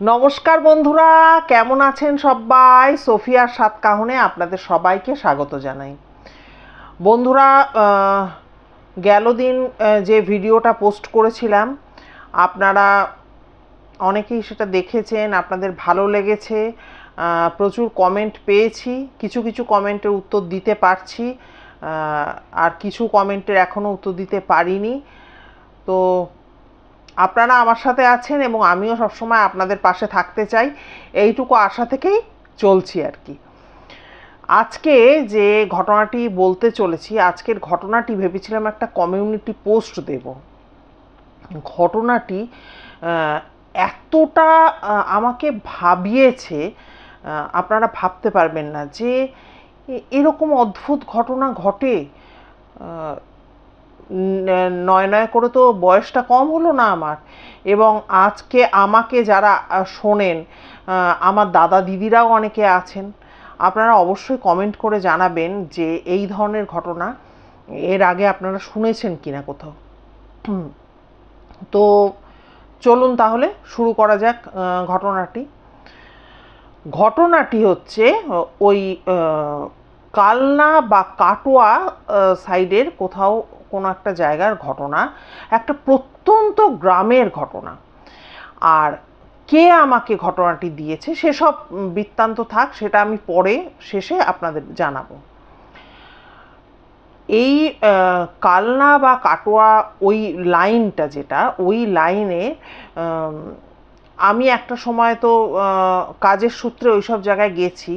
নমস্কার বন্ধুরা, কেমন আছেন সবাই? সোফিয়ার সাত কাহনে আপনাদের সবাইকে স্বাগত জানাই। বন্ধুরা, গেল দিন যে ভিডিওটা পোস্ট করেছিলাম আপনারা অনেকেই সেটা দেখেছেন, আপনাদের ভালো লেগেছে, প্রচুর কমেন্ট পেয়েছি। কিছু কিছু কমেন্টের উত্তর দিতে পারছি, আর কিছু কমেন্টের এখনও উত্তর দিতে পারিনি। তো আপনারা আমার সাথে আছেন এবং আমিও সবসময় আপনাদের পাশে থাকতে চাই, এইটুকু আশা থেকেই চলছি আর কি। আজকে যে ঘটনাটি বলতে চলেছি, আজকের ঘটনাটি ভেবেছিলাম একটা কমিউনিটি পোস্ট দেব। ঘটনাটি এতটা আমাকে ভাবিয়েছে, আপনারা ভাবতে পারবেন না যে এরকম অদ্ভুত ঘটনা ঘটে। নয় নয় করে তো বয়সটা কম হলো না আমার, এবং আজকে আমাকে যারা শোনেন, আমার দাদা দিদিরাও অনেকে আছেন। আপনারা অবশ্যই কমেন্ট করে জানাবেন যে এই ধরনের ঘটনা এর আগে আপনারা শুনেছেন কিনা কোথাও। তো চলুন তাহলে শুরু করা যাক ঘটনাটি। ঘটনাটি হচ্ছে ওই কালনা বা কাটোয়া সাইডের কোথাও কোনো একটা জায়গার ঘটনা, একটা প্রত্যন্ত গ্রামের ঘটনা। আর কে আমাকে ঘটনাটি দিয়েছে সেসব বৃত্তান্ত থাক, সেটা আমি পরে শেষে আপনাদের জানাবো। এই কালনা বা কাটোয়া ওই লাইনটা, যেটা ওই লাইনে আমি একটা সময় তো কাজের সূত্রে ওই সব জায়গায় গেছি।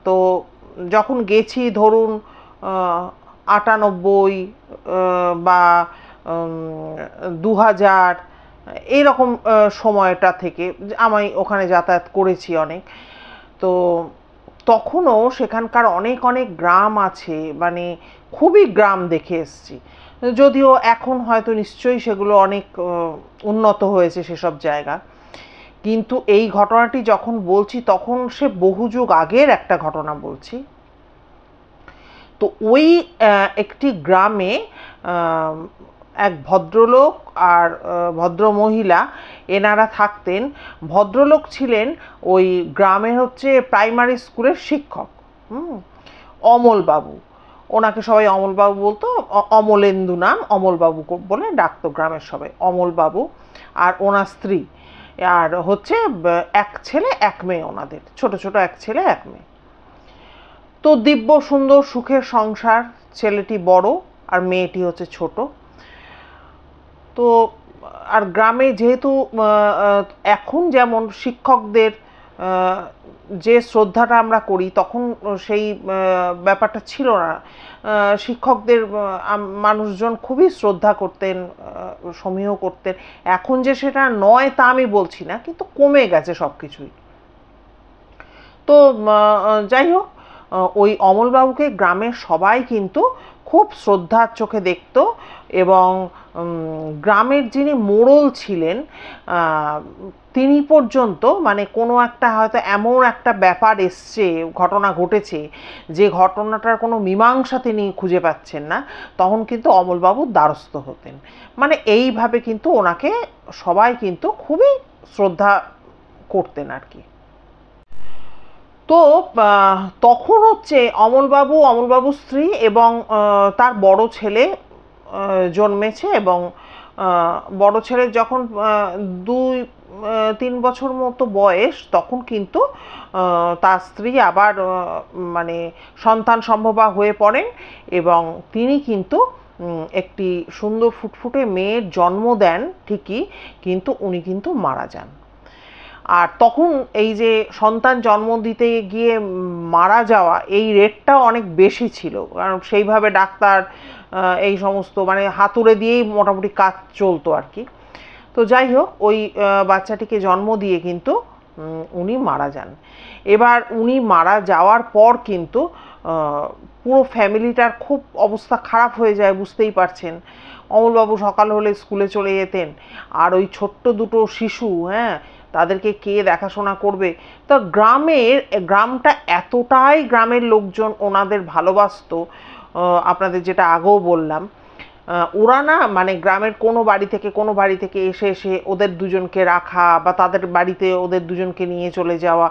তো যখন গেছি ধরুন 98 বা 2000 এইরকম সময়টা থেকে আমি ওখানে যাতায়াত করেছি অনেক। তো তখনও সেখানকার অনেক অনেক গ্রাম আছে, মানে খুবই গ্রাম দেখে এসছি। যদিও এখন হয়তো নিশ্চয়ই সেগুলো অনেক উন্নত হয়েছে সেসব জায়গা, কিন্তু এই ঘটনাটি যখন বলছি তখন সে বহু যুগ আগের একটা ঘটনা বলছি। তো ওই একটি গ্রামে এক ভদ্রলোক আর ভদ্রমহিলা এনারা থাকতেন। ভদ্রলোক ছিলেন ওই গ্রামের হচ্ছে প্রাইমারি স্কুলের শিক্ষক, অমলবাবু। ওনাকে সবাই অমলবাবু বলতো, অমলেন্দু নাম, অমলবাবু বলে ডাকতো গ্রামের সবাই, অমলবাবু। আর ওনার স্ত্রী, আর হচ্ছে এক ছেলে এক মেয়ে, ওনাদের ছোট ছোট এক ছেলে এক মেয়ে। তো দিব্য সুন্দর সুখের সংসার, ছেলেটি বড় আর মেয়েটি হচ্ছে ছোট। তো আর গ্রামে যেহেতু এখন যেমন শিক্ষকদের যে শ্রদ্ধাটা আমরা করি, তখন সেই ব্যাপারটা ছিল না। শিক্ষকদের মানুষজন খুবই শ্রদ্ধা করতেন, সমীহ করতেন। এখন যে সেটা নয় তা আমি বলছি না, কিন্তু কমে গেছে সব কিছুই। তো যাই হোক, ওই অমলবাবুকে গ্রামের সবাই কিন্তু খুব শ্রদ্ধার চোখে দেখত, এবং গ্রামের যিনি মোড়ল ছিলেন তিনি পর্যন্ত, মানে কোনো একটা হয়তো এমন একটা ব্যাপার এসছে, ঘটনা ঘটেছে, যে ঘটনাটার কোনো মীমাংসা তিনি খুঁজে পাচ্ছেন না, তখন কিন্তু অমলবাবুর দ্বারস্থ হতেন। মানে এইভাবে কিন্তু ওনাকে সবাই কিন্তু খুবই শ্রদ্ধা করতেন আর কি। তো তখন হচ্ছে অমলবাবুর স্ত্রী এবং তার বড় ছেলে জন্মেছে, এবং বড় ছেলের যখন 2-3 বছর মতো বয়স, তখন কিন্তু তার স্ত্রী আবার মানে সন্তান সম্ভবা হয়ে পড়েন, এবং তিনি কিন্তু একটি সুন্দর ফুটফুটে মেয়ের জন্ম দেন ঠিকই, কিন্তু উনি কিন্তু মারা যান। আর তখন এই যে সন্তান জন্ম দিতে গিয়ে মারা যাওয়া, এই রেটটা অনেক বেশি ছিল, কারণ সেইভাবে ডাক্তার এই সমস্ত মানে হাতুড়ে দিয়েই মোটামুটি কাজ চলতো আর কি। তো যাই হোক, ওই বাচ্চাটিকে জন্ম দিয়ে কিন্তু উনি মারা যান। এবার উনি মারা যাওয়ার পর কিন্তু পুরো ফ্যামিলিটার খুব অবস্থা খারাপ হয়ে যায়, বুঝতেই পারছেন। অমলবাবু সকাল হলে স্কুলে চলে যেতেন, আর ওই ছোট্ট দুটো শিশু, তাদেরকে কে দেখাশোনা করবে? তো গ্রামটা এতটাই গ্রামের লোকজন ওনাদের ভালোবাসতো, আপনাদের যেটা আগেও বললাম, ওরা না মানে গ্রামের কোনো বাড়ি থেকে এসে এসে ওদের দুজনকে রাখা বা তাদের বাড়িতে ওদের দুজনকে নিয়ে চলে যাওয়া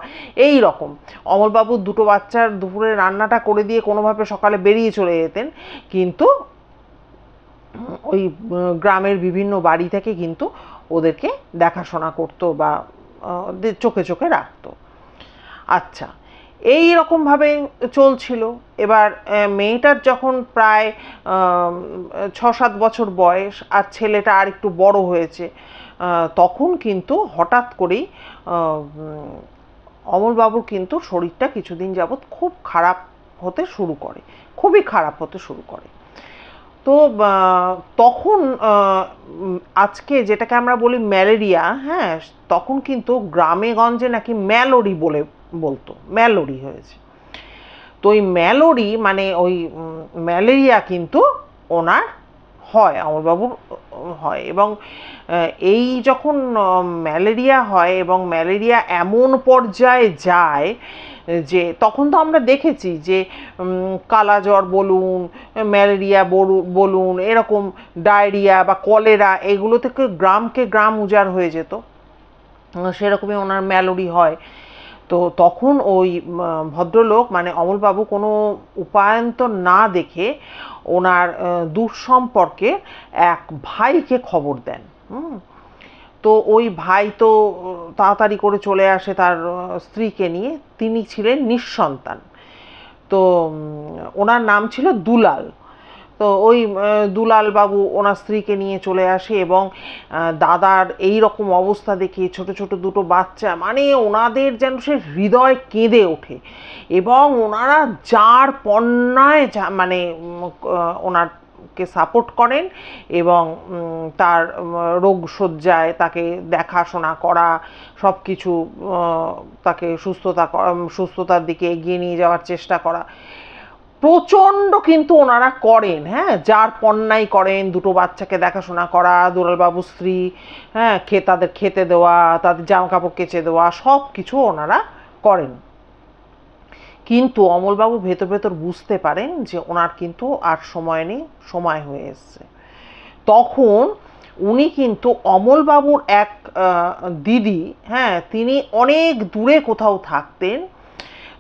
এই রকম। অমলবাবু দুটো বাচ্চার দুপুরে রান্নাটা করে দিয়ে কোনোভাবে সকালে বেরিয়ে চলে যেতেন, কিন্তু ওই গ্রামের বিভিন্ন বাড়ি থেকে কিন্তু ওদেরকে দেখাশোনা করতো বা চোখে চোখে রাখতো। আচ্ছা, এই রকমভাবে চলছিল। এবার মেয়েটার যখন প্রায় 6-7 বছর বয়স আর ছেলেটা আর একটু বড় হয়েছে, তখন কিন্তু হঠাৎ করেই অমলবাবুর কিন্তু শরীরটা কিছুদিন যাবৎ খুব খারাপ হতে শুরু করে, খুবই খারাপ হতে শুরু করে। তো তখন আজকে যেটাকে আমরা বলি ম্যালেরিয়া, হ্যাঁ, তখন কিন্তু গ্রামে গঞ্জে নাকি ম্যালোরি বলতো, ম্যালোরি হয়েছে। তো ওই ম্যালোরি মানে ওই ম্যালেরিয়া কিন্তু ওনার হয়, অমলবাবুর হয়। এবং এই যখন ম্যালেরিয়া হয় এবং ম্যালেরিয়া এমন পর্যায়ে যায় যে তখন তো আমরা দেখেছি যে কালাজ্বর বলুন, ম্যালেরিয়া বলুন, এরকম ডায়রিয়া বা কলেরা, এগুলো থেকে গ্রামকে গ্রাম উজাড় হয়ে যেত। সেরকমই ওনার ম্যালোরি হয়। তো তখন ওই ভদ্রলোক মানে অমলবাবু কোনো উপায়ন্তর না দেখে ওনার দূর সম্পর্কে এক ভাইকে খবর দেন। তো ওই ভাই তো তাড়াতাড়ি করে চলে আসে তার স্ত্রীকে নিয়ে। তিনি ছিলেন নিঃসন্তান। তো ওনার নাম ছিল দুলাল। তো ওই দুলাল বাবু ওনার স্ত্রীকে নিয়ে চলে আসে এবং দাদার এই রকম অবস্থা দেখে ছোট ছোট দুটো বাচ্চা, মানে ওনাদের যেন সে হৃদয় কেঁদে ওঠে এবং ওনারা যার পণ্যায় মানে ওনারকে সাপোর্ট করেন এবং তার রোগশয্যায় তাকে দেখাশোনা করা, সব কিছু তাকে সুস্থতার দিকে এগিয়ে নিয়ে যাওয়ার চেষ্টা করা প্রচণ্ড কিন্তু ওনারা করেন। হ্যাঁ, যার পণ্যাই করেন, দুটো বাচ্চাকে দেখাশোনা করা, দুলালবাবুর স্ত্রী, হ্যাঁ, তাদের খেতে দেওয়া, তাদের জামা কাপড় কেচে দেওয়া, সব কিছু ওনারা করেন। কিন্তু অমলবাবু ভেতর ভেতর বুঝতে পারেন যে ওনার কিন্তু আর সময় নেই, সময় হয়ে এসছে। তখন উনি কিন্তু অমলবাবুর এক দিদি, হ্যাঁ, তিনি অনেক দূরে কোথাও থাকতেন।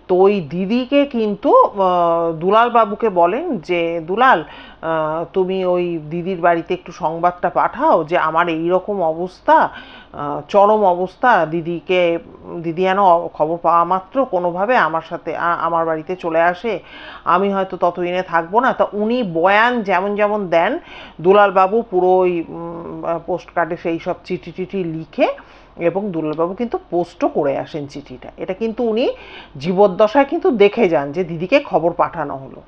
তো ওই দিদিকে কিন্তু দুলাল বাবুকে বলেন যে দুলাল, তুমি ওই দিদির বাড়িতে একটু সংবাদটা পাঠাও যে আমার এই রকম অবস্থা, চরম অবস্থা। দিদি যেন খবর পাওয়া মাত্র কোনোভাবে আমার বাড়িতে চলে আসে, আমি হয়তো ততদিনে থাকবো না। তা উনি বয়ান যেমন যেমন দেন, দুলাল বাবু পুরো ওই পোস্ট কার্ডে সেই সব চিঠি টিঠি লিখে এবং দুলালবাবু কিন্তু পোস্টও করে আসেন চিঠিটা। এটা কিন্তু উনি জীবদ্দশায় কিন্তু দেখে যান যে দিদিকে খবর পাঠানো হলো।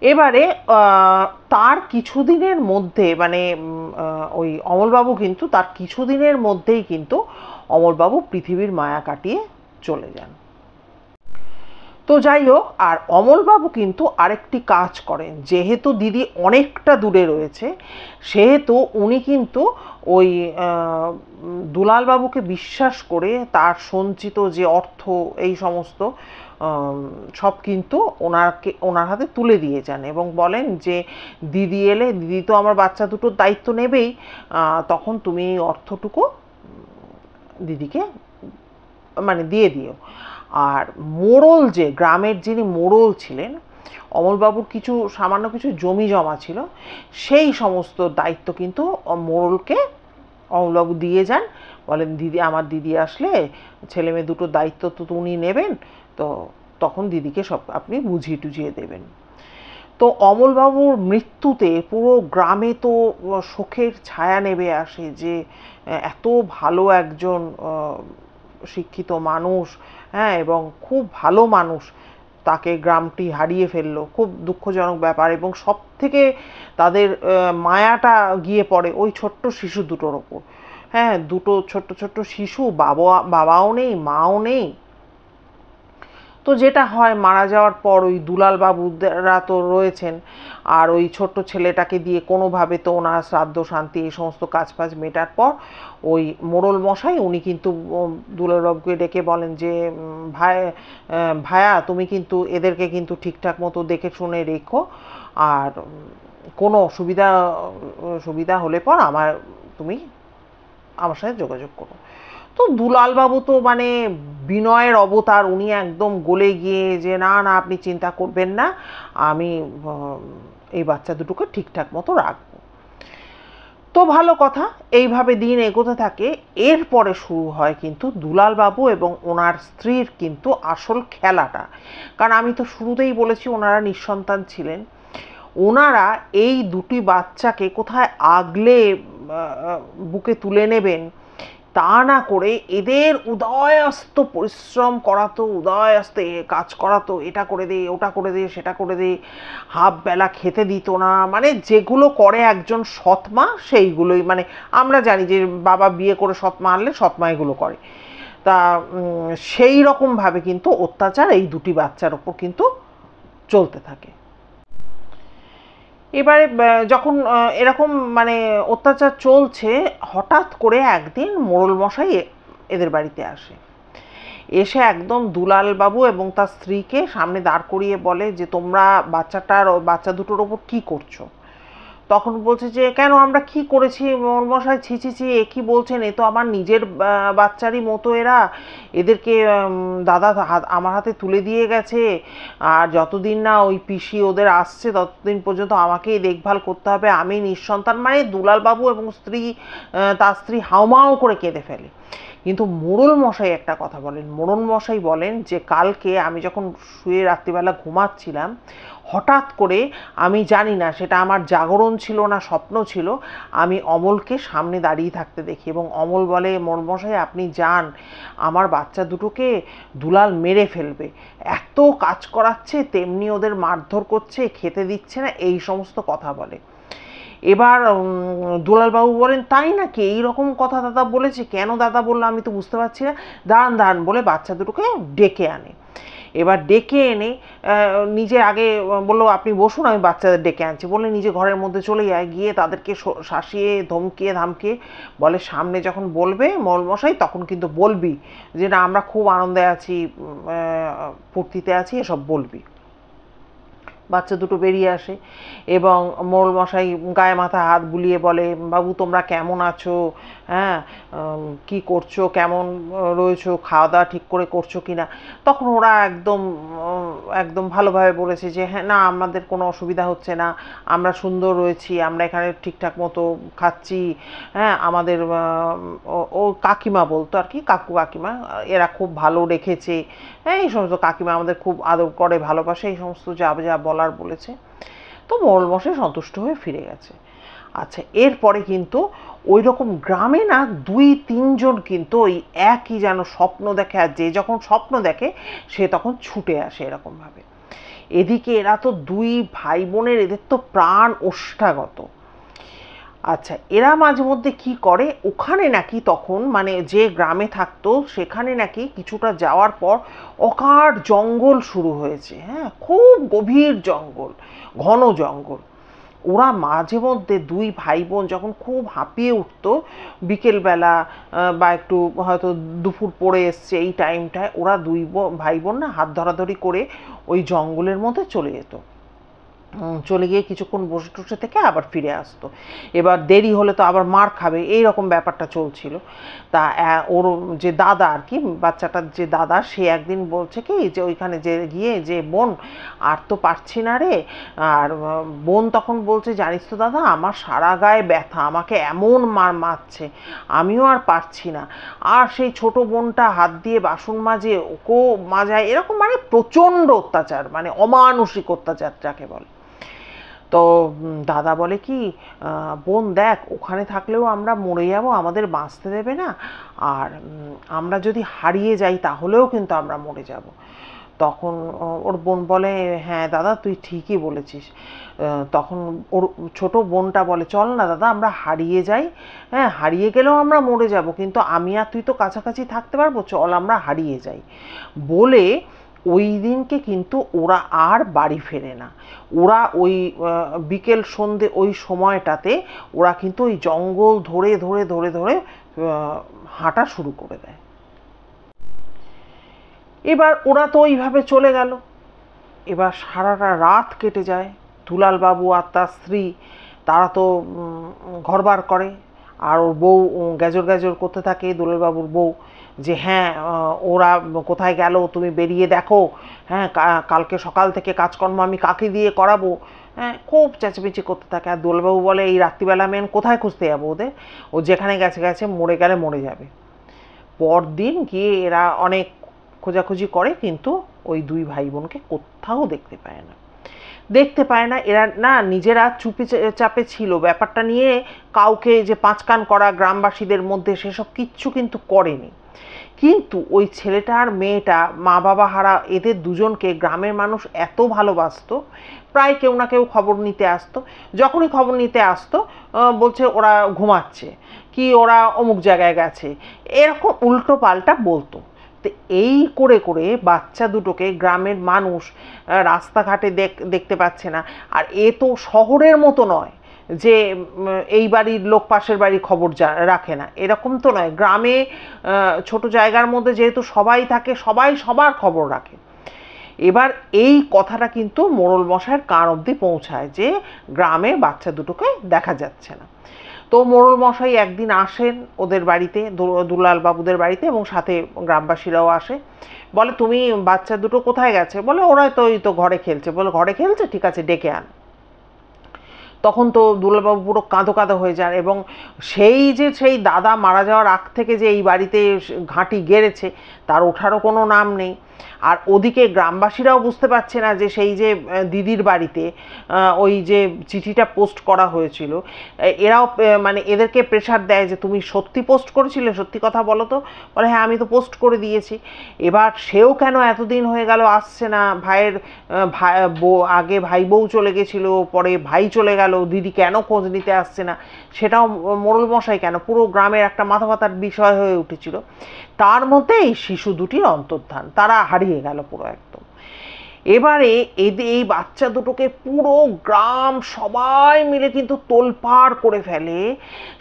এবারে তার কিছুদিনের মধ্যে মানে ওই অমলবাবু কিন্তু তার কিছুদিনের মধ্যেই কিন্তু অমলবাবু পৃথিবীর মায়া কাটিয়ে চলে যান। তো যাই হোক, আর অমলবাবু কিন্তু আরেকটি কাজ করেন, যেহেতু দিদি অনেকটা দূরে রয়েছে সেহেতু উনি কিন্তু ওই দুলালবাবুকে বিশ্বাস করে তার সঞ্চিত যে অর্থ এই সমস্ত সব কিন্তু ওনার হাতে তুলে দিয়ে যান এবং বলেন যে দিদি এলে, দিদি তো আমার বাচ্চা দুটোর দায়িত্ব নেবেই, তখন তুমি এই অর্থটুকু দিদিকে মানে দিয়ে দিও। আর মোড়ল, যে গ্রামের যিনি মোড়ল ছিলেন, অমলবাবুর সামান্য কিছু জমি জমা ছিল, সেই সমস্ত দায়িত্ব কিন্তু মোড়লকে অমলবাবু দিয়ে যান। বলেন আমার দিদি আসলে ছেলে মেয়ে দুটোর দায়িত্ব তো উনি নেবেন, তো তখন দিদিকে সব আপনি বুঝিয়ে টুঝিয়ে দেবেন। তো অমলবাবুর মৃত্যুতে পুরো গ্রামে তো শোকের ছায়া নেমে আসে যে এত ভালো একজন শিক্ষিত মানুষ, হ্যাঁ, এবং খুব ভালো মানুষ, তাকে গ্রামটি হারিয়ে ফেললো। খুব দুঃখজনক ব্যাপার। এবং সব থেকে তাদের মায়াটা গিয়ে পড়ে ওই ছোট্ট শিশু দুটোর ওপর। হ্যাঁ, দুটো ছোট্ট ছোট্ট শিশু, বাবাও নেই, মাও নেই। তো যেটা হয়, মারা যাওয়ার পর ওই দুলাল বাবুরা তো রয়েছেন, আর ওই ছোট্ট ছেলেটাকে দিয়ে কোনোভাবে তো ওনার শ্রাদ্ধ শান্তি এই সমস্ত কাজ ফাজ মেটার পর ওই মোড়ল মশাই উনি কিন্তু দুলালবাবুকে ডেকে বলেন যে ভায়া তুমি কিন্তু এদেরকে কিন্তু ঠিকঠাক মতো দেখে শুনে রেখো, আর কোনো সুবিধা হলে পর তুমি আমার সাথে যোগাযোগ করো। তো দুলালবাবু তো মানে বিনয়ের অবতার, উনি একদম গলে গিয়ে যে না না আপনি চিন্তা করবেন না, আমি এই বাচ্চা দুটোকে ঠিকঠাক মতো রাখবো। তো ভালো কথা, এইভাবে দিন এগোতে থাকে। এরপরে শুরু হয় কিন্তু দুলালবাবু এবং ওনার স্ত্রীর কিন্তু আসল খেলাটা। কারণ আমি তো শুরুতেই বলেছি ওনারা নিঃসন্তান ছিলেন। ওনারা এই দুটি বাচ্চাকে কোথায় আগলে বুকে তুলে নেবেন তা না করে এদের উদয়াস্ত পরিশ্রম করাতো, উদয়াস্তে কাজ করাতো, এটা করে দে ওটা করে দে সেটা করে দে, হাফ বেলা খেতে দিত না, মানে যেগুলো করে একজন সৎমা সেইগুলোই, মানে আমরা জানি যে বাবা বিয়ে করে সৎমা আনলে সৎমা এগুলো করে, তা সেই রকমভাবে কিন্তু অত্যাচার এই দুটি বাচ্চার ওপর কিন্তু চলতে থাকে। এবারে যখন এরকম মানে অত্যাচার চলছে, হঠাৎ করে একদিন মোড়ল মশাই এদের বাড়িতে আসে। এসে একদম দুলালবাবু এবং তার স্ত্রীকে সামনে দাঁড় করিয়ে বলে যে তোমরা বাচ্চা দুটোর ওপর কি করছো। তখন বলছে যে কেন আমরা কি করেছি মশাই, ছি ছি ছি, এ কি বলছেন, এ তো আমার নিজের বাচ্চারই মতো, এদেরকে দাদা আমার হাতে তুলে দিয়ে গেছে, আর যতদিন না ওই পিসি ওদের আসছে ততদিন পর্যন্ত আমাকেই দেখভাল করতে হবে, আমি নিঃসন্তান। মানে দুলালবাবু এবং তার স্ত্রী হাউমাউ করে কেঁদে ফেলে। কিন্তু মোড়ল মশাই একটা কথা বলেন, মোড়ল মশাই বলেন যে কালকে আমি যখন শুয়ে রাত্রিবেলা ঘুমাচ্ছিলাম, হঠাৎ করে আমি জানি না সেটা আমার জাগরণ ছিল না স্বপ্ন ছিল, আমি অমলকে সামনে দাঁড়িয়ে থাকতে দেখি, এবং অমল বলে মোড়ল মশাই আপনি যান, আমার বাচ্চা দুটোকে দুলাল মেরে ফেলবে, এত কাজ করাচ্ছে তেমনি ওদের মারধর করছে, খেতে দিচ্ছে না, এই সমস্ত কথা বলে। এবার দুলালবাবু বলেন তাই নাকি, এইরকম কথা দাদা বলেছে, কেন দাদা বললো আমি তো বুঝতে পারছি না, দাঁড়ান দাঁড়ান বলে বাচ্চা দুটোকে ডেকে আনে। এবার ডেকে এনে নিজে আগে বললো আপনি বসুন আমি বাচ্চাদের ডেকে আনছি, বলে নিজে ঘরের মধ্যে চলে যায়, গিয়ে তাদেরকে শাসিয়ে ধমকিয়ে ধামকিয়ে বলে সামনে যখন বলবে মশাই তখন কিন্তু বলবি যে না আমরা খুব আনন্দে আছি, ফুর্তিতে আছি, এসব বলবি। বাচ্চা দুটো বেরিয়ে আসে এবং মোড়ল মশাই গায়ে মাথায় হাত বুলিয়ে বলে বাবু তোমরা কেমন আছো, হ্যাঁ কি করছো, কেমন রয়েছো, খাওয়া দাওয়া ঠিক করে করছো কিনা। তখন ওরা একদম একদম ভালোভাবে বলেছে যে হ্যাঁ না আমাদের কোনো অসুবিধা হচ্ছে না, আমরা সুন্দর রয়েছি, আমরা এখানে ঠিকঠাক মতো খাচ্ছি, হ্যাঁ আমাদের ও কাকিমা বলতো আর কি, কাকু কাকিমা এরা খুব ভালো রেখেছে, হ্যাঁ এই সমস্ত কাকিমা আমাদের খুব আদর করে ভালোবাসে, এই সমস্ত যা যা বলার বলেছে। তো মোড়ল মশাই সন্তুষ্ট হয়ে ফিরে গেছে। আচ্ছা এরপরে কিন্তু ওই রকম গ্রামে না 2-3 জন কিন্তু ওই একই যেন স্বপ্ন দেখে, আর যে যখন স্বপ্ন দেখে সে তখন ছুটে আসে এরকমভাবে। এদিকে এরা তো 2 ভাই বোনের, এদের তো প্রাণ ওষ্ঠাগত। আচ্ছা এরা মাঝে মধ্যে কি করে, ওখানে নাকি তখন মানে যে গ্রামে থাকতো সেখানে নাকি কিছুটা যাওয়ার পর অকাট জঙ্গল শুরু হয়েছে, হ্যাঁ খুব গভীর জঙ্গল, ঘন জঙ্গল। ওরা মাঝে মধ্যে 2 ভাই বোন যখন খুব হাঁপিয়ে উঠতো বিকেলবেলা বা একটু হয়তো দুপুর পড়ে এসছে এই টাইমটায়, ওরা 2 ভাই বোন না হাত ধরাধরি করে ওই জঙ্গলের মধ্যে চলে যেত, চলে গিয়ে কিছুক্ষণ বসে টসে থেকে আবার ফিরে আসতো। এবার দেরি হলে তো আবার মার খাবে, এই রকম ব্যাপারটা চলছিল। তা ওর যে দাদা আর কি, বাচ্চাটার যে দাদা, সে একদিন বলছে কি যে ওইখানে যে গিয়ে যে বোন আর তো পারছি না রে, আর বোন তখন বলছে জানিস তো দাদা আমার সারা গায়ে ব্যথা, আমাকে এমন মারছে আমিও আর পারছি না, আর সেই ছোট বোনটা হাত দিয়ে বাসন মাজে ওকেও মাজায়, এরকম মানে প্রচণ্ড অত্যাচার, মানে অমানসিক অত্যাচার যাকে বলে। তো দাদা বলে কি বোন দেখ ওখানে থাকলেও আমরা মরে যাব, আমাদের বাঁচতে দেবে না, আর আমরা যদি হারিয়ে যাই তাহলেও কিন্তু আমরা মরে যাব। তখন ওর বোন বলে হ্যাঁ দাদা তুই ঠিকই বলেছিস। তখন ওর ছোট বোনটা বলে চল না দাদা আমরা হারিয়ে যাই, হ্যাঁ হারিয়ে গেলেও আমরা মরে যাব কিন্তু আমি আর তুই তো কাছাকাছি থাকতে পারবো, চল আমরা হারিয়ে যাই। বলে ওই দিনকে কিন্তু ওরা আর বাড়ি ফেরে না। ওরা ওই বিকেল সন্ধে ওই সময়টাতে ওরা কিন্তু ওই জঙ্গল ধরে ধরে ধরে ধরে হাঁটা শুরু করে দেয়। এবার ওরা তো ওইভাবে চলে গেল। এবার সারাটা রাত কেটে যায়। দুলালবাবু আর তার স্ত্রী তারা তো ঘরবার করে, আর ওর বউ গ্যাজর গ্যাজর করতে থাকে, দুলালবাবুর বউ, যে হ্যাঁ ওরা কোথায় গেল, তুমি বেরিয়ে দেখো, হ্যাঁ কালকে সকাল থেকে কাজকর্ম আমি কাকে দিয়ে করাবো। হ্যাঁ, খুব চেঁচামেচি করতে থাকে। আর দুলালবাবু বলে, এই রাত্রিবেলা মেন কোথায় খুঁজতে যাবো ওদের, ও যেখানে গেছে গেছে, মরে গেলে মরে যাবে। পরদিন গিয়ে এরা অনেক খোঁজাখুঁজি করে, কিন্তু ওই দুই ভাই বোনকে কোথাও দেখতে পায় না। এরা না নিজেরা চুপি চাপে ছিল, ব্যাপারটা নিয়ে কাউকে যে পাঁচকান করা গ্রামবাসীদের মধ্যে সেসব কিচ্ছু কিন্তু করেনি। কিন্তু ওই ছেলেটা আর মেয়েটা মা বাবা হারা, এদের দুজনকে গ্রামের মানুষ এত ভালোবাসতো, প্রায় কেউ না কেউ খবর নিতে আসতো। যখনই খবর নিতে আসতো বলছে ওরা ঘুমাচ্ছে, কি ওরা অমুক জায়গায় গেছে, এরকম উল্টো পাল্টা বলতো। তো এই করে করে বাচ্চা দুটোকে গ্রামের মানুষ রাস্তাঘাটে দেখতে পাচ্ছে না। আর এ তো শহরের মতো নয় যে এই বাড়ির লোক পাশের বাড়ি খবর রাখে না, এরকম তো নয়। গ্রামে ছোট জায়গার মধ্যে যেহেতু সবাই থাকে, সবাই সবার খবর রাখে। এবার এই কথাটা কিন্তু মোড়ল মশাইয়ের কান অবধি পৌঁছায় যে গ্রামে বাচ্চা দুটোকে দেখা যাচ্ছে না। তো মোড়ল মশাই একদিন আসেন ওদের বাড়িতে, দুলাল বাবুদের বাড়িতে, এবং সাথে গ্রামবাসীরাও আসে। বলে, তুমি বাচ্চা দুটো কোথায় গেছে? বলে, ওরা তো এই তো ঘরে খেলছে। বলে, ঘরে খেলছে, ঠিক আছে, ডেকে আন। তখন তো দুলালবাবু পুরো কাঁদো কাঁদো হয়ে যান, এবং সেই দাদা মারা যাওয়ার আগ থেকে যে এই বাড়িতে ঘাঁটি গেড়েছে তার ওঠারও কোনো নাম নেই। আর ওদিকে গ্রামবাসীরাও বুঝতে পারছে না যে সেই যে দিদির বাড়িতে ওই যে চিঠিটা পোস্ট করা হয়েছিল, এরাও মানে এদেরকে প্রেশার দেয় যে তুমি সত্যি পোস্ট করেছিলে, সত্যি কথা বলো তো। বলে, হ্যাঁ আমি তো পোস্ট করে দিয়েছি। এবার সেও কেন এতদিন হয়ে গেল আসছে না, ভাইয়ের আগে ভাই বউ চলে গেছিল, পরে ভাই চলে গেল, দিদি কেন খোঁজ নিতে আসছে না, সেটাও মোড়ল মশাই কেন, পুরো গ্রামের একটা মাথা ব্যথার বিষয় হয়ে উঠেছিল। তার মধ্যে এই শিশু দুটির অন্তর্ধান, তারা হারিয়ে গেল পুরো একদম। এবারে এই বাচ্চা দুটোকে পুরো গ্রাম সবাই মিলে কিন্তু তোলপাড় করে ফেলে।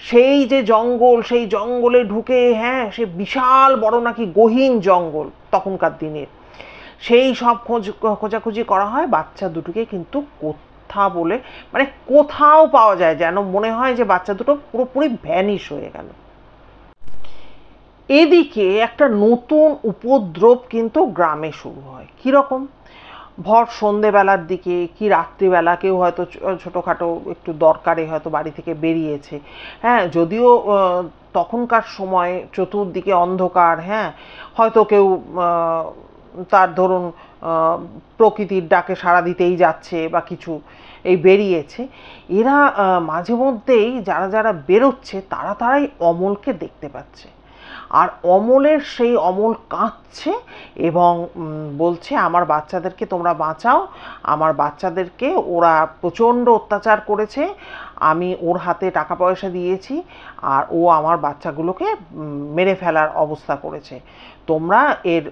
সেই যে জঙ্গল, সেই জঙ্গলে ঢুকে, হ্যাঁ সে বিশাল বড় নাকি গহীন জঙ্গল তখনকার দিনের, সেই সব খোঁজাখুঁজি করা হয়। বাচ্চা দুটোকে কিন্তু বলে মানে কোথাও পাওয়া যায়, যেন মনে হয় যে বাচ্চা দুটো পুরোপুরি ভ্যানিশ হয়ে গেল। এদিকে একটা নতুন উপদ্রব কিন্তু গ্রামে শুরু হয়। কীরকম? ভর সন্ধেবেলার দিকে কি রাত্রিবেলা কেউ হয়তো ছোটোখাটো একটু দরকারে হয়তো বাড়ি থেকে বেরিয়েছে, হ্যাঁ যদিও তখনকার সময় চতুর্দিকে অন্ধকার, হ্যাঁ হয়তো কেউ তার ধরুন প্রকৃতির ডাকে সাড়া দিতেই যাচ্ছে বা কিছু, এই বেরিয়েছে। এরা মাঝে মধ্যেই যারা যারা বেরোচ্ছে তারাই অমলকে দেখতে পাচ্ছে। আর অমল কাঁদছে এবং বলছে, আমার বাচ্চাদেরকে তোমরা বাঁচাও, আমার বাচ্চাদেরকে ওরা প্রচণ্ড অত্যাচার করেছে, আমি ওর হাতে টাকা পয়সা দিয়েছি আর ও আমার বাচ্চাগুলোকে মেরে ফেলার অবস্থা করেছে, তোমরা এর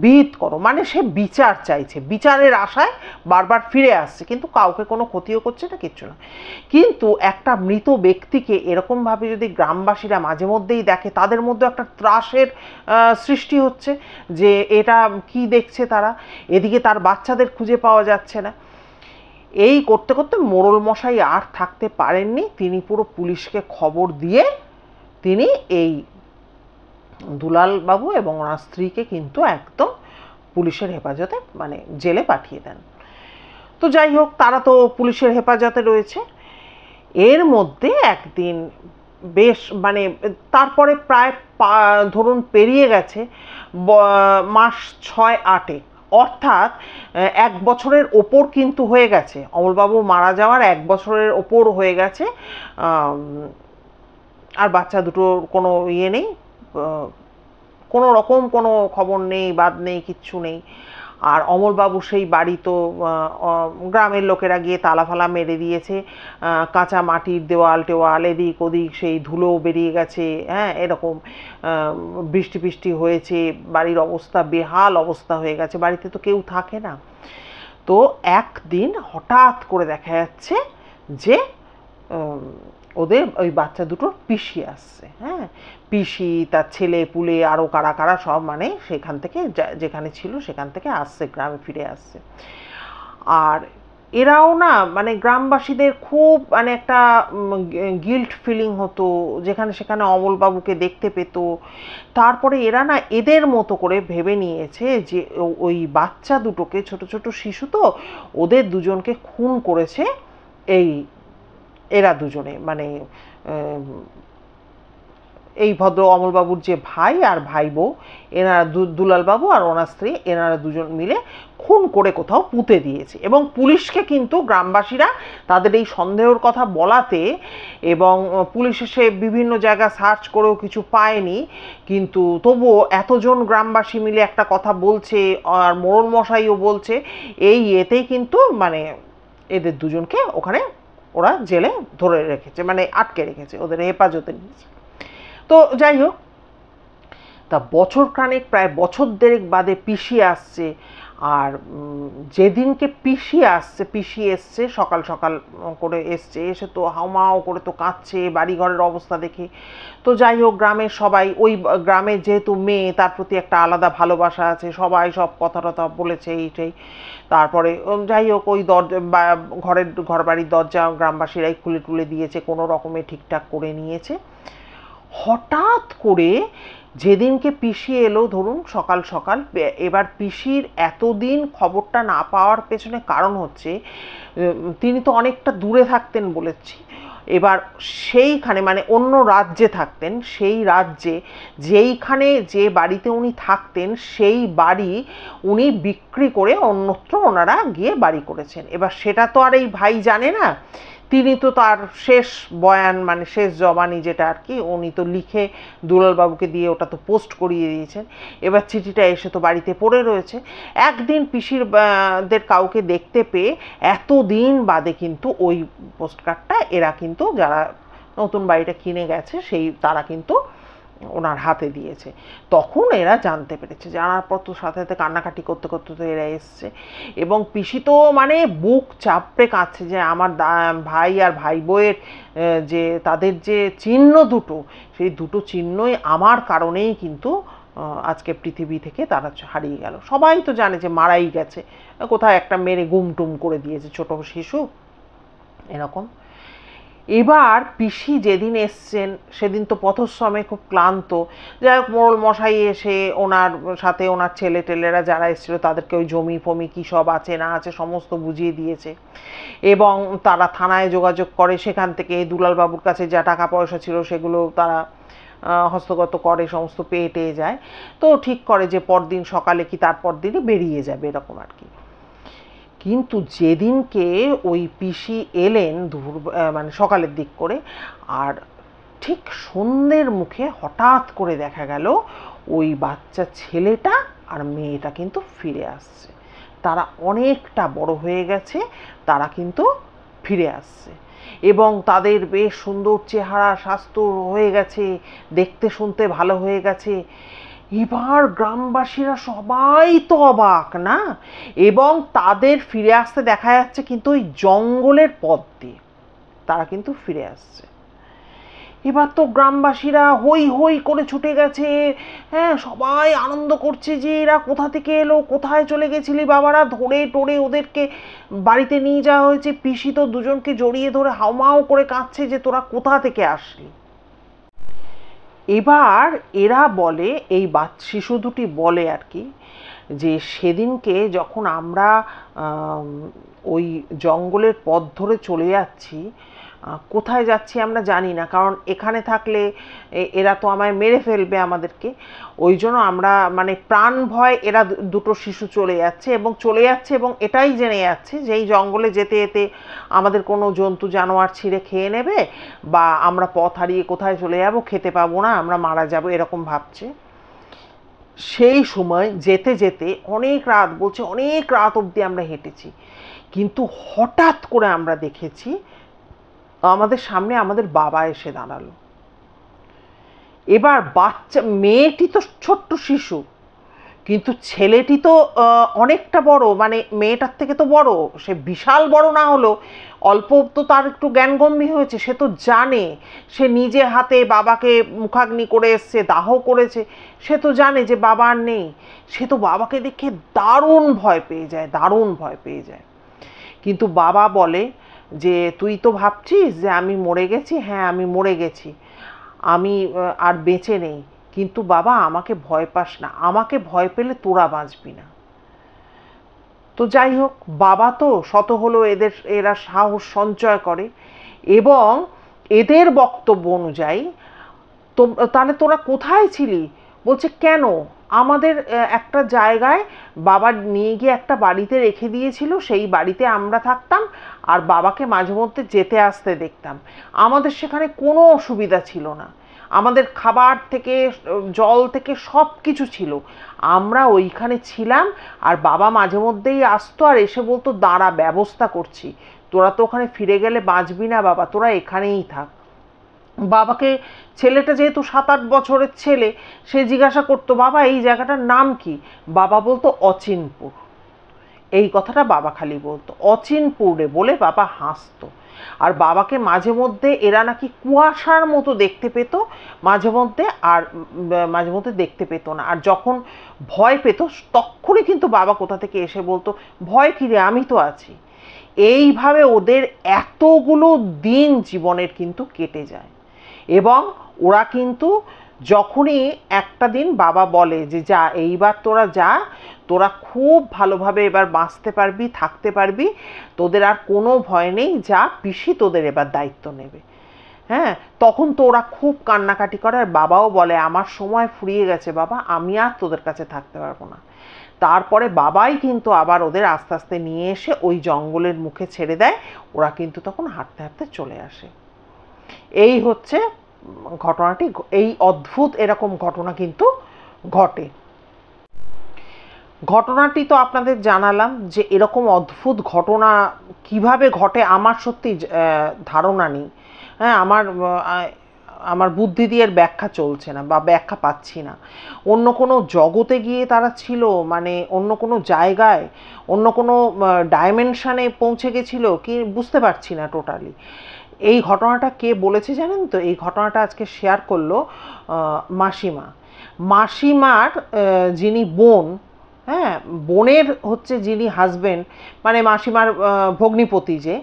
বিহিত করো। মানে সে বিচার চাইছে, বিচারের আশায় বারবার ফিরে আসছে, কিন্তু কাউকে কোনো ক্ষতিও করছে না, কিচ্ছু না। কিন্তু একটা মৃত ব্যক্তিকে এরকমভাবে যদি গ্রামবাসীরা মাঝে মধ্যেই দেখে, তাদের মধ্যে একটা ত্রাসের সৃষ্টি হচ্ছে যে এটা কি দেখছে তারা। এদিকে তার বাচ্চাদের খুঁজে পাওয়া যাচ্ছে না। এই করতে করতে মোড়ল মশাই আর থাকতে পারেননি, তিনি পুরো পুলিশকে খবর দিয়ে তিনি এই দুলাল বাবু এবং ওনার স্ত্রীকে কিন্তু একদম পুলিশের হেফাজতে, মানে জেলে পাঠিয়ে দেন। তো যাই হোক, তারা তো পুলিশের হেফাজতে রয়েছে। এর মধ্যে একদিন বেশ মানে তারপরে প্রায় ধরুন পেরিয়ে গেছে মাস 6-8, অর্থাৎ 1 বছরের ওপর কিন্তু হয়ে গেছে, অমলবাবু মারা যাওয়ার 1 বছরের ওপর হয়ে গেছে। আর বাচ্চা দুটোর কোনো নেই, কোনো রকম কোনো খবর নেই, বাদ নেই, কিচ্ছু নেই। আর অমলবাবু সেই বাড়ি তো গ্রামের লোকেরা গিয়ে তালা ফালা মেরে দিয়েছে, কাঁচা মাটির দেওয়াল টেওয়াল, এদিক ওদিক সেই ধুলো বেরিয়ে গেছে, হ্যাঁ এরকম বৃষ্টি বৃষ্টি হয়েছে, বাড়ির অবস্থা বেহাল অবস্থা হয়ে গেছে, বাড়িতে তো কেউ থাকে না। তো একদিন হঠাৎ করে দেখা যাচ্ছে যে ওদের ওই বাচ্চা দুটোর পিসি আসছে, হ্যাঁ পিসি তার ছেলে পুলে আরও কারা কারা সব মানে সেখান থেকে যেখানে ছিল সেখান থেকে আসছে, গ্রামে ফিরে আসছে। আর এরাও না মানে গ্রামবাসীদের খুব মানে একটা গিল্ট ফিলিং হতো, যেখানে সেখানে অমলবাবুকে দেখতে পেত। তারপরে এরা না এদের মতো করে ভেবে নিয়েছে যে ওই বাচ্চা দুটোকে, ছোট ছোট শিশু তো, ওদের দুজনকে খুন করেছে এই এরা দুজনে, মানে এই ভদ্র অমলবাবুর যে ভাই আর ভাই বউ, এনারা দুলালবাবু আর ওনার স্ত্রী, এনারা দুজন মিলে খুন করে কোথাও পুঁতে দিয়েছে। এবং পুলিশকে কিন্তু গ্রামবাসীরা তাদের এই সন্দেহের কথা বলাতে, এবং পুলিশ এসে বিভিন্ন জায়গা সার্চ করেও কিছু পায়নি, কিন্তু তবুও এতজন গ্রামবাসী মিলে একটা কথা বলছে, আর মোড়ল মশাইও বলছে, এই এতেই কিন্তু মানে এদের দুজনকে ওখানে ওরা জেলে ধরে রেখেছে, মানে আটকে রেখেছে, ওদের হেফাজতে নিয়েছে। তো যাই হোক, তা বছর খানেক প্রায় বছর দেড়েক বাদে পিসি আসছে। আর যেদিনকে পিসি এসছে সকাল সকাল করে এসছে, এসে তো হাউমাউ করে তো কাঁদছে বাড়িঘরের অবস্থা দেখে। তো যাই হোক, গ্রামের সবাই, ওই গ্রামের যেহেতু মেয়ে, তার প্রতি একটা আলাদা ভালোবাসা আছে, সবাই সব কথা টথা বলেছে এইটাই। তারপরে যাই হোক, ওই ঘর বাড়ির দরজা গ্রামবাসীরাই খুলে টুলে দিয়েছে, কোনো রকমে ঠিকঠাক করে নিয়েছে। হঠাৎ করে যেদিনকে পিসি এলো, ধরুন সকাল সকাল, এবার পিসির এতদিন খবরটা না পাওয়ার পেছনে কারণ হচ্ছে তিনি তো অনেকটা দূরে থাকতেন বলেছি, এবার সেইখানে মানে অন্য রাজ্যে থাকতেন, সেই রাজ্যে যেইখানে যে বাড়িতে উনি থাকতেন সেই বাড়ি উনি বিক্রি করে অন্যত্র ওনারা গিয়ে বাড়ি করেছেন। এবার সেটা তো আর এই ভাই জানে না, তিনি তো তার শেষ বয়ান মানে শেষ জবানি যেটা আর কি, উনি তো লিখে দুলালবাবুকে দিয়ে ওটা তো পোস্ট করিয়ে দিয়েছেন। এবার চিঠিটা এসে তো বাড়িতে পড়ে রয়েছে। একদিন পিসির দের কাউকে দেখতে পেয়ে এতদিন বাদে কিন্তু ওই পোস্টকার্ডটা এরা কিন্তু যারা নতুন বাড়িটা কিনে গেছে তারা কিন্তু ওনার হাতে দিয়েছে। তখন এরা জানতে পেরেছে, জানার পর তো সাথে সাথে কান্নাকাটি করতে করতে তো এরা এসছে। এবং পিসি তো মানে বুক চাপড়ে কাঁদছে যে আমার ভাই আর ভাই বউয়ের যে তাদের যে চিহ্ন দুটো, সেই দুটো চিহ্নই আমার কারণেই কিন্তু আজকে পৃথিবী থেকে তারা হারিয়ে গেল। সবাই তো জানে যে মারাই গেছে, কোথায় একটা মেরে গুমটুম করে দিয়েছে ছোট শিশু এরকম। এবার পিসি যেদিন এসছেন সেদিন তো পথশ্রমে খুব ক্লান্ত। যাই হোক, মোড়ল মশাই এসে ওনার সাথে ওনার ছেলে টেলেরা যারা এসেছিল তাদেরকে ওই জমি ফমি কী সব আছে না আছে সমস্ত বুঝিয়ে দিয়েছে। এবং তারা থানায় যোগাযোগ করে, সেখান থেকে দুলালবাবুর কাছে যা টাকা পয়সা ছিল সেগুলো তারা হস্তগত করে, সমস্ত পেয়ে টেয়ে যায়। তো ঠিক করে যে পরদিন সকালে কি তারপর দিনই বেরিয়ে যাবে এরকম আর কি। কিন্তু যেদিনকে ওই পিসি এলেন মানে সকালের দিক করে, আর ঠিক সন্ধ্যের মুখে হঠাৎ করে দেখা গেল ওই বাচ্চা ছেলেটা আর মেয়েটা কিন্তু ফিরে আসছে। তারা অনেকটা বড় হয়ে গেছে, তারা কিন্তু ফিরে আসছে এবং তাদের বেশ সুন্দর চেহারা, স্বাস্থ্য হয়ে গেছে, দেখতে শুনতে ভালো হয়ে গেছে। এবার গ্রামবাসীরা সবাই তো অবাক না, এবং তাদের ফিরে আসতে দেখা যাচ্ছে কিন্তু ওই জঙ্গলের পথ দিয়ে তারা কিন্তু ফিরে আসছে। এবার তো গ্রামবাসীরা হই হই করে ছুটে গেছে, হ্যাঁ সবাই আনন্দ করছে যে এরা কোথা থেকে এলো, কোথায় চলে গেছিলি বাবারা, ধরে টোরে ওদেরকে বাড়িতে নিয়ে যাওয়া হয়েছে। পিসি তো দুজনকে জড়িয়ে ধরে হাউমাউ করে কাঁদছে যে তোরা কোথা থেকে আসলি। এবার এরা বলে, এই শিশু দুটি বলে আর কি, যে সেদিনকে যখন আমরা ওই জঙ্গলের পথ ধরে চলে যাচ্ছি, কোথায় যাচ্ছি আমরা জানি না, কারণ এখানে থাকলে এরা তো আমায় মেরে ফেলবে আমাদেরকে, ওই জন্য আমরা মানে প্রাণ ভয় এরা দুটো শিশু চলে যাচ্ছে এবং এটাই জেনে যাচ্ছে যে এই জঙ্গলে যেতে যেতে আমাদের কোনো জন্তু জানোয়ার ছিঁড়ে খেয়ে নেবে, বা আমরা পথ হারিয়ে কোথায় চলে যাব, খেতে পাবো না, আমরা মারা যাব, এরকম ভাবছে। সেই সময় যেতে যেতে অনেক রাত, বলছে অনেক রাত অবধি আমরা হেঁটেছি, কিন্তু হঠাৎ করে আমরা দেখেছি আমাদের সামনে আমাদের বাবা এসে দাঁড়ালো। এবার বাচ্চা, মেয়েটি তো ছোট্ট শিশু, কিন্তু ছেলেটি তো অনেকটা বড়, মানে মেয়েটার থেকে তো বড়, সে বিশাল বড় না হলেও অল্প তো তার একটু জ্ঞানগম্যি হয়েছে, সে তো জানে, সে নিজে হাতে বাবাকে মুখাগ্নি করে এসছে, দাহ করেছে, সে তো জানে যে বাবা আর নেই। সে তো বাবাকে দেখে দারুণ ভয় পেয়ে যায়, দারুণ ভয় পেয়ে যায়। কিন্তু বাবা বলে যে তুই তো ভাবছিস যে আমি মরে গেছি, হ্যাঁ আমি মরে গেছি, আমি আর বেঁচে নেই, কিন্তু বাবা আমাকে ভয় পাস না, আমাকে ভয় পেলে তোরা বাঁচবি না। তো যাই হোক, বাবা তো শত হলো এরা সাহস সঞ্চয় করে, এবং এদের বক্তব্য অনুযায়ী তো তাহলে তোরা কোথায় ছিলি? বলছে কেন, আমাদের একটা জায়গায় বাবা নিয়ে গিয়ে একটা বাড়িতে রেখে দিয়েছিল, সেই বাড়িতে আমরা থাকতাম, আর বাবাকে মাঝে মধ্যে যেতে আসতে দেখতাম। আমাদের সেখানে কোনো অসুবিধা ছিল না, আমাদের খাবার থেকে জল থেকে সব কিছু ছিল, আমরা ওইখানে ছিলাম, আর বাবা মাঝে মধ্যেই আসতো আর এসে বলতো দাঁড়া ব্যবস্থা করছি, তোরা তো ওখানে ফিরে গেলে বাঁচবি না বাবা, তোরা এখানেই থাক। বাবাকে, ছেলেটা যেহেতু 7-8 বছরের ছেলে, সে জিজ্ঞাসা করতো বাবা এই জায়গাটার নাম কি, বাবা বলতো অচিনপুর। এই কথাটা বাবা খালি বলতো অচিনপুরে বলে, বাবা হাসতো। আর বাবাকে মাঝে মধ্যে এরা নাকি কুয়াশার মতো দেখতে পেত মাঝে মধ্যে, আর মাঝে মধ্যে দেখতে পেত না, আর যখন ভয় পেত তখনই কিন্তু বাবা কোথা থেকে এসে বলতো ভয় কি রে, আমি তো আছি। এইভাবে ওদের এতগুলো দিন জীবনের কিন্তু কেটে যায়, এবং ওরা কিন্তু যখনই একটা দিন বাবা বলে যে যা এইবার তোরা যা, তোরা খুব ভালোভাবে এবার বাঁচতে পারবি, থাকতে পারবি, তোদের আর কোনো ভয় নেই, যা পিসি তোদের এবার দায়িত্ব নেবে। হ্যাঁ, তখন তো ওরা খুব কান্নাকাটি করে, আর বাবাও বলে আমার সময় ফুরিয়ে গেছে বাবা, আমি আর তোদের কাছে থাকতে পারবো না। তারপরে বাবাই কিন্তু আবার ওদের আস্তে আস্তে নিয়ে এসে ওই জঙ্গলের মুখে ছেড়ে দেয়, ওরা কিন্তু তখন হাঁটতে হাঁটতে চলে আসে। এই হচ্ছে ঘটনাটি, এই অদ্ভুত এরকম ঘটনা কিন্তু ঘটে। ঘটনাটি তো আপনাদের জানালাম যে এরকম অদ্ভুত ঘটনা কিভাবে ঘটে আমার সত্যি ধারণা নেই। হ্যাঁ, আমার বুদ্ধি দিয়ে ব্যাখ্যা চলছে না বা ব্যাখ্যা পাচ্ছি না। অন্য কোনো জগতে গিয়ে তারা ছিল, মানে অন্য কোনো জায়গায়, অন্য কোনো ডাইমেনশানে পৌঁছে গেছিল কি বুঝতে পারছি না টোটালি। এই ঘটনাটা কে বলেছে জানেন তো? এই ঘটনাটা আজকে শেয়ার করলো মাসিমা। মাসিমার যিনি বোন, হ্যাঁ বোনের হচ্ছে যিনি হাজবেন্ড, মানে মাসিমার ভগ্নিপতি যে,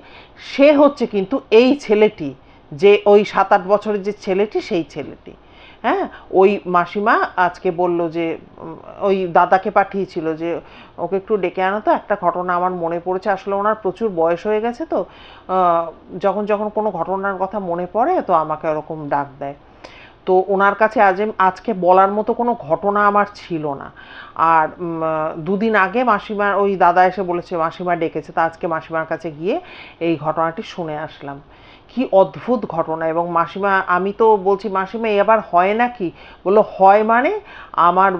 সে হচ্ছে কিন্তু এই ছেলেটি, যে ওই 7-8 বছরের যে ছেলেটি, সেই ছেলেটি। হ্যাঁ, ওই মাসিমা আজকে বলল যে ওই দাদাকে পাঠিয়েছিল যে ওকে একটু ডেকে আনো তো, একটা ঘটনা আমার মনে পড়েছে। আসলে ওনার প্রচুর বয়স হয়ে গেছে তো, যখন যখন কোনো ঘটনার কথা মনে পড়ে তো আমাকে ওরকম ডাক দেয়। তো ওনার কাছে আজকে বলার মতো কোনো ঘটনা আমার ছিল না। আর দুদিন আগে মাসিমার ওই দাদা এসে বলেছে মাসিমা ডেকেছে, তা আজকে মাসিমার কাছে গিয়ে এই ঘটনাটি শুনে আসলাম। কি অদ্ভুত ঘটনা! এবং মাসিমা, আমি তো বলছি মাসিমা এবার হয় নাকি, বললো হয়, মানে আমার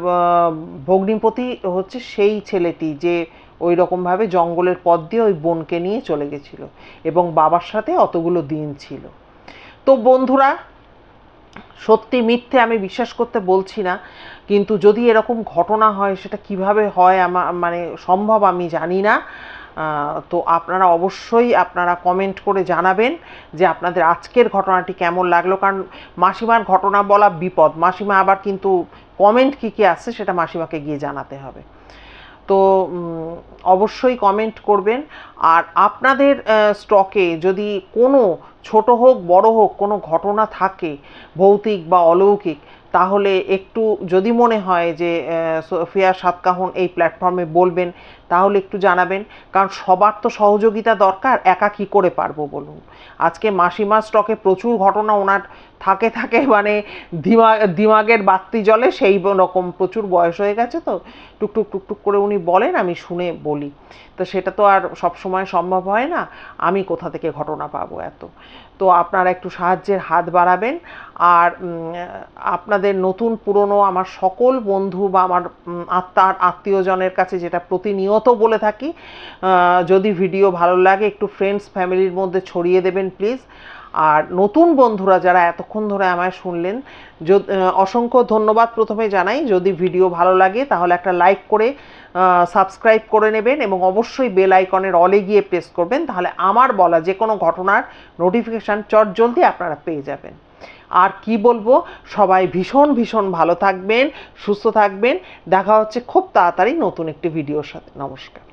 ভগ্নিপতি হচ্ছে সেই ছেলেটি যে ওই রকমভাবে জঙ্গলের পথ দিয়ে ওই বোনকে নিয়ে চলে গেছিল এবং বাবার সাথে অতগুলো দিন ছিল। তো বন্ধুরা, সত্যি মিথ্যে আমি বিশ্বাস করতে বলছি না, কিন্তু যদি এরকম ঘটনা হয় সেটা কিভাবে হয় আমার মানে সম্ভব আমি জানি না। তো আপনারা অবশ্যই আপনারা কমেন্ট করে জানাবেন যে আপনাদের আজকের ঘটনাটি কেমন লাগলো, কারণ মাসিমার ঘটনা বলা বিপদ, মাসিমা আবার কিন্তু কমেন্ট কী কী আসছে সেটা মাসিমাকে গিয়ে জানাতে হবে। তো অবশ্যই কমেন্ট করবেন। আর আপনাদের স্টকে যদি কোনো ছোট হোক বড় হোক কোনো ঘটনা থাকে ভৌতিক বা অলৌকিক, তাহলে একটু যদি মনে হয় যে সোফিয়া সাতকাহন এই প্ল্যাটফর্মে বলবেন, তাহলে একটু জানাবেন, কারণ সবার তো সহযোগিতা দরকার, একা কী করে পারবো বলুন। আজকে মাসিমার স্টকে প্রচুর ঘটনা ওনার থাকে থাকে, মানে দিমাগের বাতি জ্বলে সেই রকম, প্রচুর বয়স হয়ে গেছে তো, টুকটুক টুকটুক করে উনি বলেন, আমি শুনে বলি, তো সেটা তো আর সবসময় সম্ভব হয় না, আমি কোথা থেকে ঘটনা পাবো এত। তো তো আপনারা একটু সাহায্যের হাত বাড়াবেন। আর আপনাদের নতুন পুরনো আমার সকল বন্ধু বা আমার আত্মীয়জনের কাছে যেটা প্রতিনিয়ত বলে থাকি, যদি ভিডিও ভালো লাগে একটু ফ্রেন্ডস ফ্যামিলির মধ্যে ছড়িয়ে দেবেন প্লিজ। আর নতুন বন্ধুরা যারা এতক্ষণ ধরে আমায় শুনলেন, অসংখ্য ধন্যবাদ প্রথমে জানাই। যদি ভিডিও ভালো লাগে তাহলে একটা লাইক করে সাবস্ক্রাইব করে নেবেন এবং অবশ্যই বেল আইকনের অলে গিয়ে প্রেস করবেন, তাহলে আমার বলা যে কোনো ঘটনার নোটিফিকেশান চটজলদি আপনারা পেয়ে যাবেন। আর কি বলবো, সবাই ভীষণ ভীষণ ভালো থাকবেন, সুস্থ থাকবেন। দেখা হচ্ছে খুব তাড়াতাড়ি নতুন একটি ভিডিওর সাথে। নমস্কার।